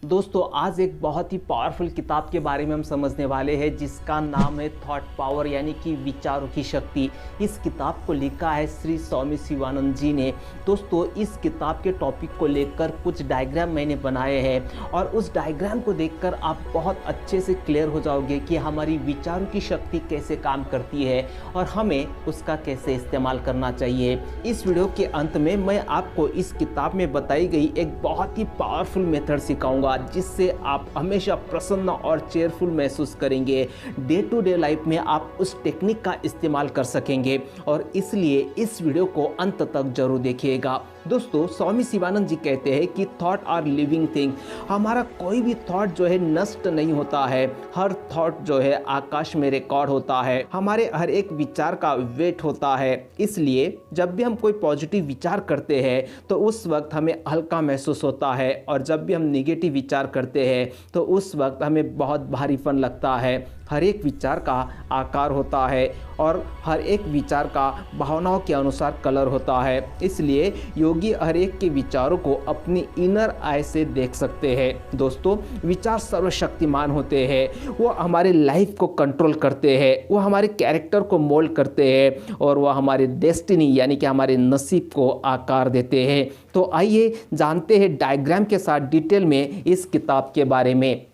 दोस्तों आज एक बहुत ही पावरफुल किताब के बारे में हम समझने वाले हैं जिसका नाम है थॉट पावर यानी कि विचारों की शक्ति। इस किताब को लिखा है श्री स्वामी शिवानंद जी ने। दोस्तों इस किताब के टॉपिक को लेकर कुछ डायग्राम मैंने बनाए हैं और उस डायग्राम को देखकर आप बहुत अच्छे से क्लियर हो जाओगे कि हमारी विचारों की शक्ति कैसे काम करती है और हमें उसका कैसे इस्तेमाल करना चाहिए। इस वीडियो के अंत में मैं आपको इस किताब में बताई गई एक बहुत ही पावरफुल मेथड सिखाऊंगा जिससे आप हमेशा प्रसन्न और चेयरफुल महसूस करेंगे। डे टू डे लाइफ में आप उस टेक्निक का इस्तेमाल कर सकेंगे और इसलिए इस वीडियो को अंत तक जरूर देखिएगा। दोस्तों स्वामी शिवानंद जी कहते हैं कि थॉट आर लिविंग थिंग। हमारा कोई भी थॉट जो है नष्ट नहीं होता है, हर थॉट जो है आकाश में रिकॉर्ड होता है, हमारे हर एक विचार का वेट होता है। इसलिए जब भी हम कोई पॉजिटिव विचार करते हैं तो उस वक्त हमें हल्का महसूस होता है और जब भी हम नेगेटिव विचार करते हैं तो उस वक्त हमें बहुत भारीपन लगता है। हर एक विचार का आकार होता है और हर एक विचार का भावनाओं के अनुसार कलर होता है। इसलिए योगी हर एक के विचारों को अपनी इनर आई से देख सकते हैं। दोस्तों विचार सर्वशक्तिमान होते हैं, वो हमारे लाइफ को कंट्रोल करते हैं, वो हमारे कैरेक्टर को मोल्ड करते हैं और वह हमारे डेस्टिनी यानी कि हमारे नसीब को आकार देते हैं। तो आइए जानते हैं डायग्राम के साथ डिटेल में इस किताब के बारे में।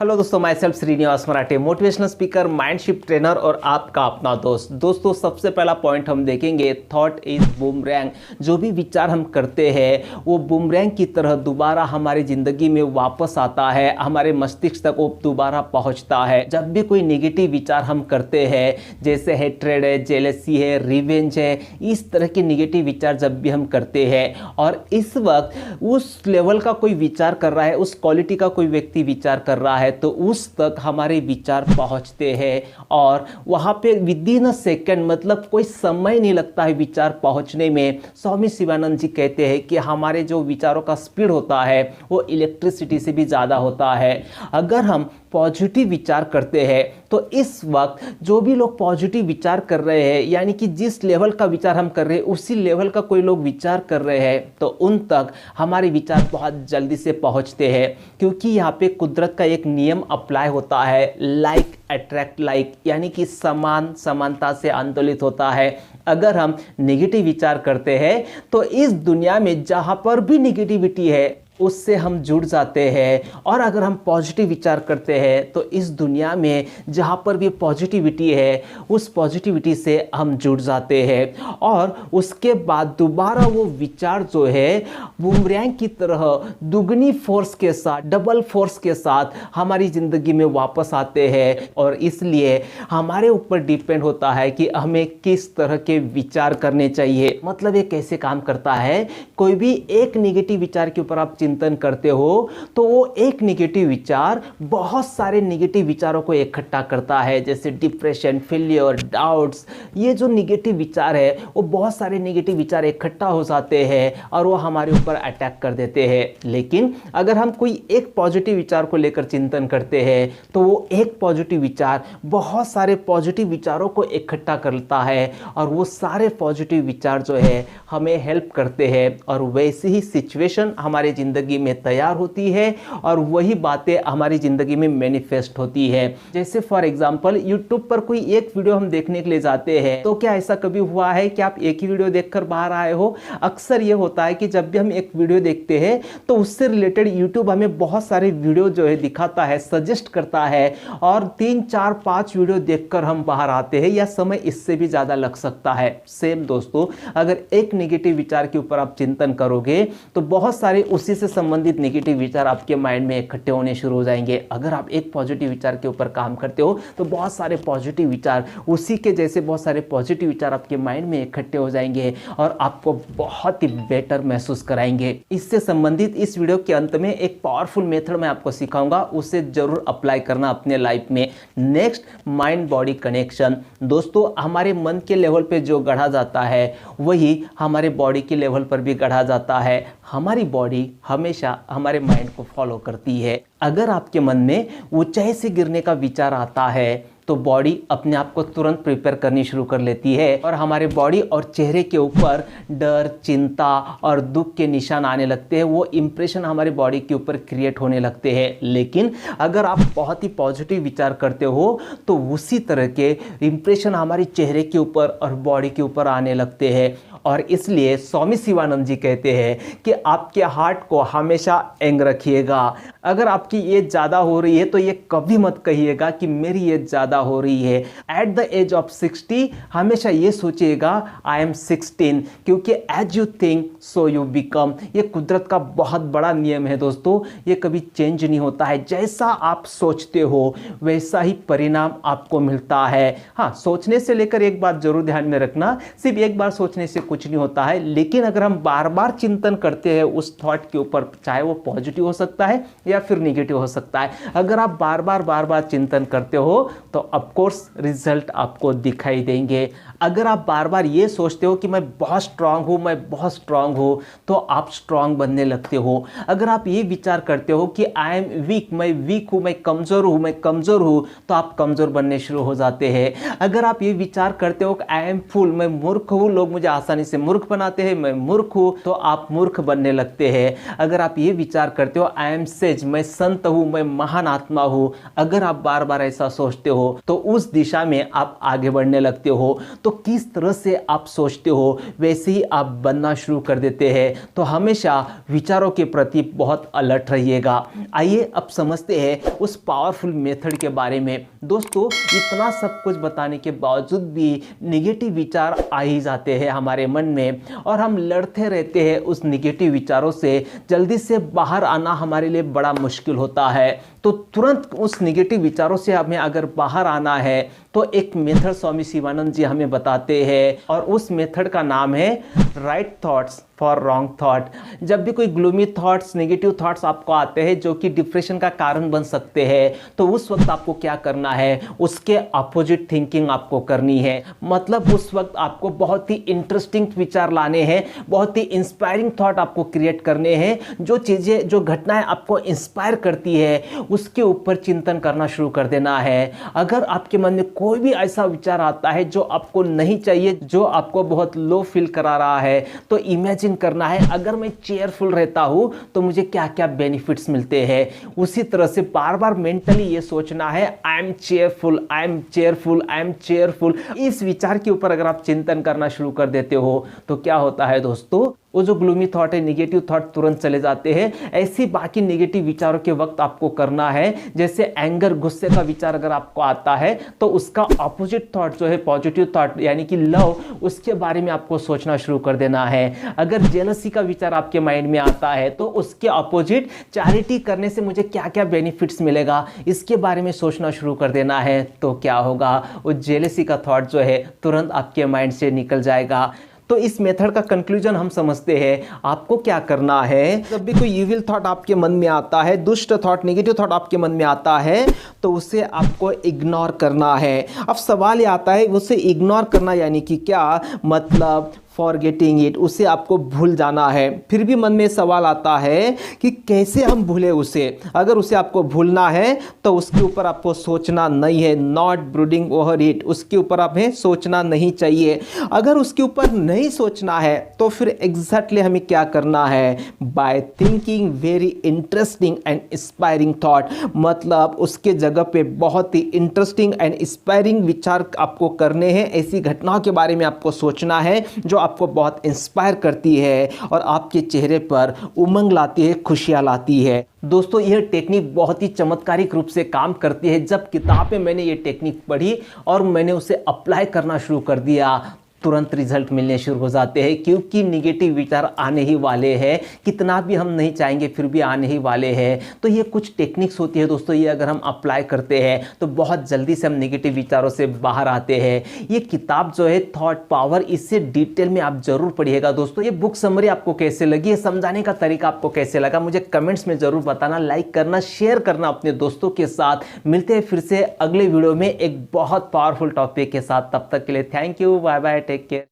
हेलो दोस्तों, my self Srinivas Marathe, motivational speaker, माइंडशिफ्ट trainer और आपका अपना दोस्त। दोस्तों सबसे पहला पॉइंट हम देखेंगे, थॉट इज बूमरैंग। जो भी विचार हम करते हैं वो बूमरैंग की तरह दोबारा हमारी ज़िंदगी में वापस आता है, हमारे मस्तिष्क तक वो दोबारा पहुंचता है। जब भी कोई नेगेटिव विचार हम करते हैं, जैसे हेट्रेड है, जेलसी है, रिवेंज है, इस तरह के नेगेटिव विचार जब भी हम करते हैं और इस वक्त उस लेवल का कोई विचार कर रहा है, उस क्वालिटी का कोई व्यक्ति विचार कर रहा है तो उस तक हमारे विचार पहुंचते हैं और वहां पे विदिन अ सेकेंड, मतलब कोई समय नहीं लगता है विचार पहुंचने में। स्वामी शिवानंद जी कहते हैं कि हमारे जो विचारों का स्पीड होता है वो इलेक्ट्रिसिटी से भी ज़्यादा होता है। अगर हम पॉजिटिव विचार करते हैं तो इस वक्त जो भी लोग पॉजिटिव विचार कर रहे हैं यानी कि जिस लेवल का विचार हम कर रहे हैं उसी लेवल का कोई लोग विचार कर रहे हैं तो उन तक हमारे विचार बहुत जल्दी से पहुंचते हैं, क्योंकि यहाँ पे कुदरत का एक नियम अप्लाई होता है, लाइक अट्रैक्ट लाइक, यानी कि समान समानता से आंदोलित होता है। अगर हम नेगेटिव विचार करते हैं तो इस दुनिया में जहाँ पर भी नेगेटिविटी है उससे हम जुड़ जाते हैं और अगर हम पॉजिटिव विचार करते हैं तो इस दुनिया में जहाँ पर भी पॉजिटिविटी है उस पॉजिटिविटी से हम जुड़ जाते हैं और उसके बाद दोबारा वो विचार जो है बूमरैंग की तरह दुगनी फोर्स के साथ, डबल फोर्स के साथ हमारी ज़िंदगी में वापस आते हैं। और इसलिए हमारे ऊपर डिपेंड होता है कि हमें किस तरह के विचार करने चाहिए। मतलब ये कैसे काम करता है, कोई भी एक नेगेटिव विचार के ऊपर आप चिंतन करते हो तो वो एक नेगेटिव विचार बहुत सारे नेगेटिव विचारों को इकट्ठा करता है, जैसे डिप्रेशन, फेलियर, डाउट्स। ये जो नेगेटिव विचार है वो बहुत सारे नेगेटिव विचार इकट्ठा हो जाते हैं और वो हमारे ऊपर अटैक कर देते हैं। लेकिन अगर हम कोई एक पॉजिटिव विचार को लेकर चिंतन करते हैं तो वो एक पॉजिटिव विचार बहुत सारे पॉजिटिव विचारों को इकट्ठा करता है और वो सारे पॉजिटिव विचार जो है हमें हेल्प करते हैं और वैसी ही सिचुएशन हमारी जिंदगी में तैयार होती है और वही बातें हमारी जिंदगी में मैनिफेस्ट होती है। जैसे फॉर एग्जांपल यूट्यूब पर कोई एक वीडियो हम देखने के लिए जाते हैं तो क्या ऐसा कभी हुआ है कि आप एक ही वीडियो देखकर बाहर आए हो? अक्सर ये होता है कि जब भी हम एक वीडियो देखते हैं तो उससे रिलेटेड यूट्यूब हमें बहुत सारे वीडियो जो है दिखाता है, सजेस्ट करता है और 3, 4, 5 वीडियो देखकर हम बाहर आते हैं या समय इससे भी ज्यादा लग सकता है। सेम दोस्तों, अगर एक नेगेटिव विचार के ऊपर आप चिंतन करोगे तो बहुत सारे उसी से संबंधित नेगेटिव विचार आपके माइंड में इकट्ठे होने शुरू हो जाएंगे। अगर आप एक पॉजिटिव विचार के ऊपर काम करते हो तो बहुत सारे पॉजिटिव विचार, उसी के जैसे बहुत सारे पॉजिटिव विचार आपके माइंड में इकट्ठे हो जाएंगे और आपको बहुत ही बेटर महसूस कराएंगे। इससे संबंधित इस वीडियो के अंत में एक पावरफुल मेथड मैं आपको सिखाऊंगा, उसे जरूर अप्लाई करना अपने लाइफ में। Next, mind body connection. दोस्तों हमारे मन के लेवल पे जो गढ़ा जाता है वही हमारे बॉडी के लेवल पर भी गढ़ा जाता है। हमारी बॉडी हमेशा हमारे माइंड को फॉलो करती है। अगर आपके मन में ऊंचाई से गिरने का विचार आता है तो बॉडी अपने आप को तुरंत प्रिपेयर करनी शुरू कर लेती है और हमारे बॉडी और चेहरे के ऊपर डर, चिंता और दुख के निशान आने लगते हैं। वो इंप्रेशन हमारे बॉडी के ऊपर क्रिएट होने लगते हैं। लेकिन अगर आप बहुत ही पॉजिटिव विचार करते हो तो उसी तरह के इंप्रेशन हमारे चेहरे के ऊपर और बॉडी के ऊपर आने लगते हैं। और इसलिए स्वामी शिवानंद जी कहते हैं कि आपके हार्ट को हमेशा यंग रखिएगा। अगर आपकी एज ज़्यादा हो रही है तो ये कभी मत कहिएगा कि मेरी एज ज़्यादा हो रही है। एट द एज ऑफ 60 हमेशा ये सोचिएगा आई एम 16, क्योंकि as you think so you become. ये कुदरत का बहुत बड़ा नियम है दोस्तों, ये कभी चेंज नहीं होता है। जैसा आप सोचते हो वैसा ही परिणाम आपको मिलता है। हाँ, सोचने से लेकर एक बात जरूर ध्यान में रखना, सिर्फ एक बार सोचने से कुछ नहीं होता है, लेकिन अगर हम बार बार चिंतन करते हैं उस थॉट के ऊपर, चाहे वो पॉजिटिव हो सकता है या फिर निगेटिव हो सकता है, अगर आप बार बार चिंतन करते हो तो ऑफ कोर्स रिजल्ट आपको दिखाई देंगे। अगर आप बार बार ये सोचते हो कि मैं बहुत स्ट्रांग हूँ, मैं बहुत स्ट्रांग हूँ, तो आप स्ट्रांग बनने लगते हो। अगर आप ये विचार करते हो कि आई एम वीक, मैं वीक हूँ, मैं कमज़ोर हूँ, मैं कमज़ोर हूँ, तो आप कमज़ोर बनने शुरू हो जाते हैं। अगर आप ये विचार करते हो कि आई एम फूल, मैं मूर्ख हूँ, लोग मुझे आसानी से मूर्ख बनाते हैं, मैं मूर्ख हूँ, तो आप मूर्ख बनने लगते हैं। अगर आप ये विचार करते हो आई एम सेज, मैं संत हूँ, मैं महान आत्मा हूँ, अगर आप बार बार ऐसा सोचते हो तो उस दिशा में आप आगे बढ़ने लगते हो। तो किस तरह से आप सोचते हो वैसे ही आप बनना शुरू कर देते हैं। तो हमेशा विचारों के प्रति बहुत अलर्ट रहिएगा। आइए अब समझते हैं उस पावरफुल मेथड के बारे में। दोस्तों, इतना सब कुछ बताने के बावजूद भी नेगेटिव विचार आ ही जाते हैं हमारे मन में और हम लड़ते रहते हैं उस नेगेटिव विचारों से। जल्दी से बाहर आना हमारे लिए बड़ा मुश्किल होता है। तो तुरंत उस नेगेटिव विचारों से हमें अगर बाहर आना है तो एक मेथड स्वामी शिवानंद जी हमें बताते हैं और उस मेथड का नाम है right thoughts for wrong thought. जब भी कोई ग्लूमी थॉट्स, नेगेटिव थॉट्स आपको आते हैं जो कि डिप्रेशन का कारण बन सकते हैं, तो उस वक्त आपको क्या करना है, उसके अपोजिट थिंकिंग आपको करनी है। मतलब उस वक्त आपको बहुत ही इंटरेस्टिंग विचार लाने हैं, बहुत ही इंस्पायरिंग थॉट आपको क्रिएट करने हैं। जो चीज़ें, जो घटनाएं आपको इंस्पायर करती है उसके ऊपर चिंतन करना शुरू कर देना है। अगर आपके मन में कोई भी ऐसा विचार आता है जो आपको नहीं चाहिए, जो आपको बहुत लो फील करा रहा है, तो इमेजिन करना है अगर मैं चेयरफुल रहता हूं तो मुझे क्या क्या बेनिफिट्स मिलते हैं। उसी तरह से बार बार मेंटली ये सोचना है I am cheerful, I am cheerful, I am cheerful. इस विचार के ऊपर अगर आप चिंतन करना शुरू कर देते हो तो क्या होता है दोस्तों, वो जो ग्लूमी थॉट है, नेगेटिव थॉट तुरंत चले जाते हैं। ऐसी बाकी नेगेटिव विचारों के वक्त आपको करना है, जैसे एंगर, गुस्से का विचार अगर आपको आता है तो उसका ऑपोजिट थॉट जो है पॉजिटिव थॉट यानी कि लव, उसके बारे में आपको सोचना शुरू कर देना है। अगर जेलसी का विचार आपके माइंड में आता है तो उसके ऑपोजिट चैरिटी करने से मुझे क्या क्या बेनिफिट्स मिलेगा, इसके बारे में सोचना शुरू कर देना है। तो क्या होगा, वो जेलसी का थॉट जो है तुरंत आपके माइंड से निकल जाएगा। तो इस मेथड का कंक्लूजन हम समझते हैं। आपको क्या करना है, जब भी कोई इविल थॉट आपके मन में आता है, दुष्ट थॉट, नेगेटिव थॉट आपके मन में आता है, तो उसे आपको इग्नोर करना है। अब सवाल ये आता है उसे इग्नोर करना यानी कि क्या, मतलब फॉरगेटिंग इट, उसे आपको भूल जाना है। फिर भी मन में सवाल आता है कि कैसे हम भूले उसे। अगर उसे आपको भूलना है तो उसके ऊपर आपको सोचना नहीं है, नॉट ब्रूडिंग ओवर इट, उसके ऊपर हमें सोचना नहीं चाहिए। अगर उसके ऊपर नहीं सोचना है तो फिर एग्जैक्टली हमें क्या करना है, by thinking very interesting and inspiring thought, मतलब उसके जगह पे बहुत ही इंटरेस्टिंग एंड इंस्पायरिंग विचार आपको करने हैं। ऐसी घटनाओं के बारे में आपको सोचना है जो आपको बहुत इंस्पायर करती है और आपके चेहरे पर उमंग लाती है, खुशियां लाती है। दोस्तों, यह टेक्निक बहुत ही चमत्कारिक रूप से काम करती है। जब किताब में मैंने ये टेक्निक पढ़ी और मैंने उसे अप्लाई करना शुरू कर दिया, तुरंत रिजल्ट मिलने शुरू हो जाते हैं, क्योंकि निगेटिव विचार आने ही वाले हैं। कितना भी हम नहीं चाहेंगे फिर भी आने ही वाले हैं। तो ये कुछ टेक्निक्स होती है दोस्तों, ये अगर हम अप्लाई करते हैं तो बहुत जल्दी से हम निगेटिव विचारों से बाहर आते हैं। ये किताब जो है थॉट पावर, इससे डिटेल में आप जरूर पढ़िएगा दोस्तों। ये बुक समरी आपको कैसे लगी, ये समझाने का तरीका आपको कैसे लगा, मुझे कमेंट्स में जरूर बताना। लाइक करना, शेयर करना अपने दोस्तों के साथ। मिलते हैं फिर से अगले वीडियो में एक बहुत पावरफुल टॉपिक के साथ। तब तक के लिए thank you, bye bye, take care.